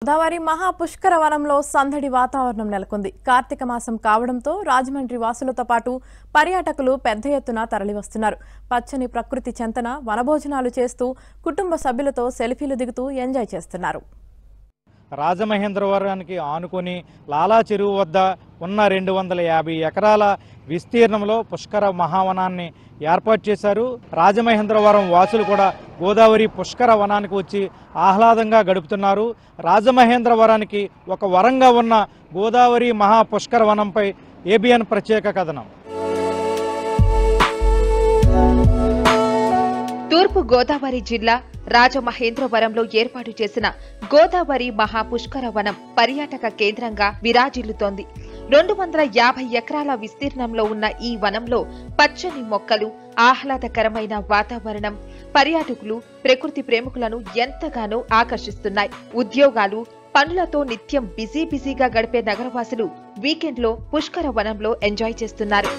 గోదావరి మహాపుష్కర వనంలో సందడి వాతావరణం నెలకొంది. కార్తీక మాసం కావడంతో రాజమండ్రి వాసులతో పాటు పర్యాటకులు పెద్ద ఎత్తున తరలివస్తున్నారు. పచ్చని ప్రకృతి చెంతన వనభోజనాలు చేస్తూ కుటుంబ సభ్యులతో సెల్ఫీలు దిగుతూ ఎంజాయ్ చేస్తున్నారు. రాజమహేంద్రవరానికి ఆనుకొని లాలా చెరువు వద్ద ఉన్న 250 ఎకరాల విస్తీర్ణంలో పుష్కర మహావనాన్ని ఏర్పాటు చేశారు. రాజమహేంద్రవరం వాసులు కూడా గోదావరి పుష్కర వనానికి వచ్చి ఆహ్లాదంగా గడుపుతున్నారు. రాజమహేంద్రవరానికి ఒక వరంగా ఉన్న గోదావరి మహాపుష్కర వనంపై ఏబిఎన్ ప్రత్యేక కథనం. తూర్పు గోదావరి జిల్లా రాజమహేంద్రవరంలో ఏర్పాటు చేసిన గోదావరి మహాపుష్కర వనం పర్యాటక కేంద్రంగా విరాజిల్లుతోంది. 250 ఎకరాల విస్తీర్ణంలో ఉన్న ఈ వనంలో పచ్చని మొక్కలు, ఆహ్లాదకరమైన వాతావరణం పర్యాటకులు, ప్రకృతి ప్రేమికులను ఎంతగానో ఆకర్షిస్తున్నాయి. ఉద్యోగాలు, పనులతో నిత్యం బిజీగా గడిపే నగరవాసులు వీకెండ్లో పుష్కర వనంలో ఎంజాయ్ చేస్తున్నారు.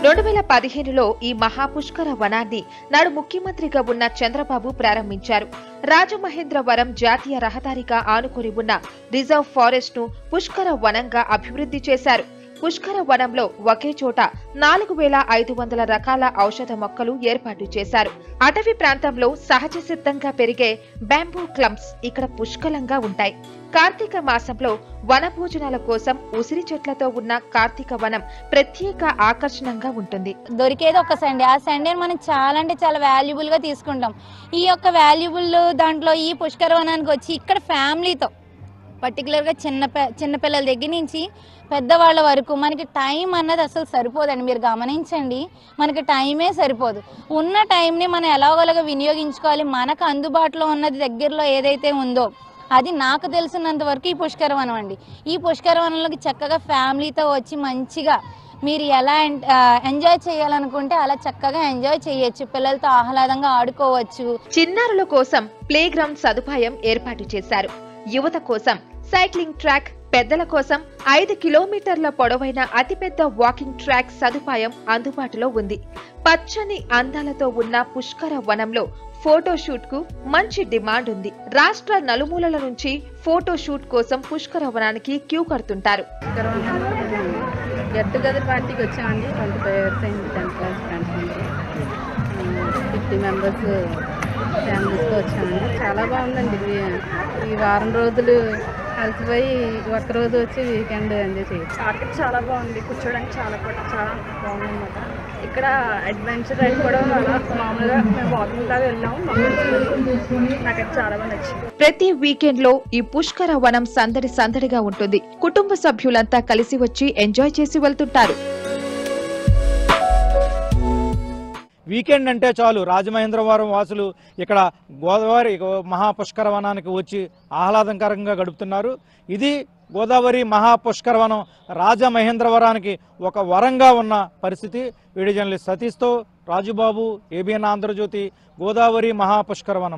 2015లో ఈ మహాపుష్కర వనాన్ని నాడు ముఖ్యమంత్రిగా ఉన్న చంద్రబాబు ప్రారంభించారు. రాజమహేంద్రవరం జాతీయ రహదారిగా ఆనుకొని ఉన్న రిజర్వ్ ఫారెస్ట్ ను పుష్కర వనంగా అభివృద్ధి చేశారు. పుష్కర వనంలో ఒకే చోట 4500 రకాల ఔషధ మొక్కలు ఏర్పాటు చేశారు. అటవీ ప్రాంతంలో సహజ సిద్ధంగా పెరిగే బ్యాంబూ క్లమ్స్ ఇక్కడ పుష్కలంగా ఉంటాయి. కార్తీక మాసంలో వనభోజనాల కోసం ఉసిరి చెట్లతో ఉన్న కార్తీక వనం ప్రత్యేక ఆకర్షణంగా ఉంటుంది. దొరికేది ఒక సండే, ఆ సండే మనం చాలా అంటే చాలా వాల్యుబుల్ గా తీసుకుంటాం. ఈ యొక్క వాల్యుబుల్ దాంట్లో ఈ పుష్కర వనానికి వచ్చి ఇక్కడ ఫ్యామిలీతో పర్టికులర్గా చిన్నపిల్లల దగ్గర నుంచి పెద్దవాళ్ళ వరకు మనకి టైం అన్నది అసలు సరిపోదండి. మీరు గమనించండి, మనకి టైమే సరిపోదు. ఉన్న టైంని మనం ఎలాగోలాగా వినియోగించుకోవాలి. మనకు అందుబాటులో ఉన్నది దగ్గరలో ఏదైతే ఉందో అది నాకు తెలిసినంత వరకు ఈ పుష్కర వనం అండి. ఈ పుష్కర వనంలోకి చక్కగా ఫ్యామిలీతో వచ్చి మంచిగా మీరు ఎలా ఎంజాయ్ చేయాలనుకుంటే అలా చక్కగా ఎంజాయ్ చేయొచ్చు. పిల్లలతో ఆహ్లాదంగా ఆడుకోవచ్చు. చిన్నారుల కోసం ప్లే గ్రౌండ్ సదుపాయం ఏర్పాటు చేశారు. యువత కోసం సైక్లింగ్ ట్రాక్, పెద్దల కోసం 5 కిలోమీటర్ల పొడవైన అతిపెద్ద వాకింగ్ ట్రాక్ సదుపాయం అందుబాటులో ఉంది. పచ్చని అందాలతో ఉన్న పుష్కర వనంలో ఫోటోషూట్ కు మంచి డిమాండ్ ఉంది. రాష్ట్ర నలుమూలల నుంచి ఫోటోషూట్ కోసం పుష్కర వనానికి క్యూ కడుతుంటారు. గెట్ టుగెదర్ పార్టీకి వచ్చామండి. 25 ఇయర్స్ అయింది. 10th క్లాస్ ఫ్రెండ్స్ 50 మెంబర్స్ ఫ్యామిలీస్తో వచ్చామండి. చాలా బాగుందండి. ఈ వారం రోజులు కలిసిపోయి ఒక్కరోజు వచ్చి వీకెండ్ ఎంజాయ్ చేయొచ్చు. మార్కెట్ చాలా బాగుంది. కూర్చోడానికి చాలా బాగుంది అనమాట. ఇక్కడ అడ్వెంచర్ రైడ్ కూడా మామూలుగా మేము వాకింగ్ లాగా వెళ్ళాము. నాకైతే చాలా బాగా నచ్చింది. ప్రతి వీకెండ్ లో ఈ పుష్కర వనం సందడిగా ఉంటుంది. కుటుంబ సభ్యులంతా కలిసి వచ్చి ఎంజాయ్ చేసి వెళ్తుంటారు. వీకెండ్ అంటే చాలు రాజమహేంద్రవరం వాసులు ఇక్కడ గోదావరి మహాపుష్కర వనానికి వచ్చి ఆహ్లాదకరంగా గడుపుతున్నారు. ఇది గోదావరి మహాపుష్కర వనం రాజమహేంద్రవరానికి ఒక వరంగా ఉన్న పరిస్థితి. వీడియో జర్నలిస్ట్ సతీష్తో రాజుబాబు, ఏబిఎన్ ఆంధ్రజ్యోతి, గోదావరి మహాపుష్కర వనం.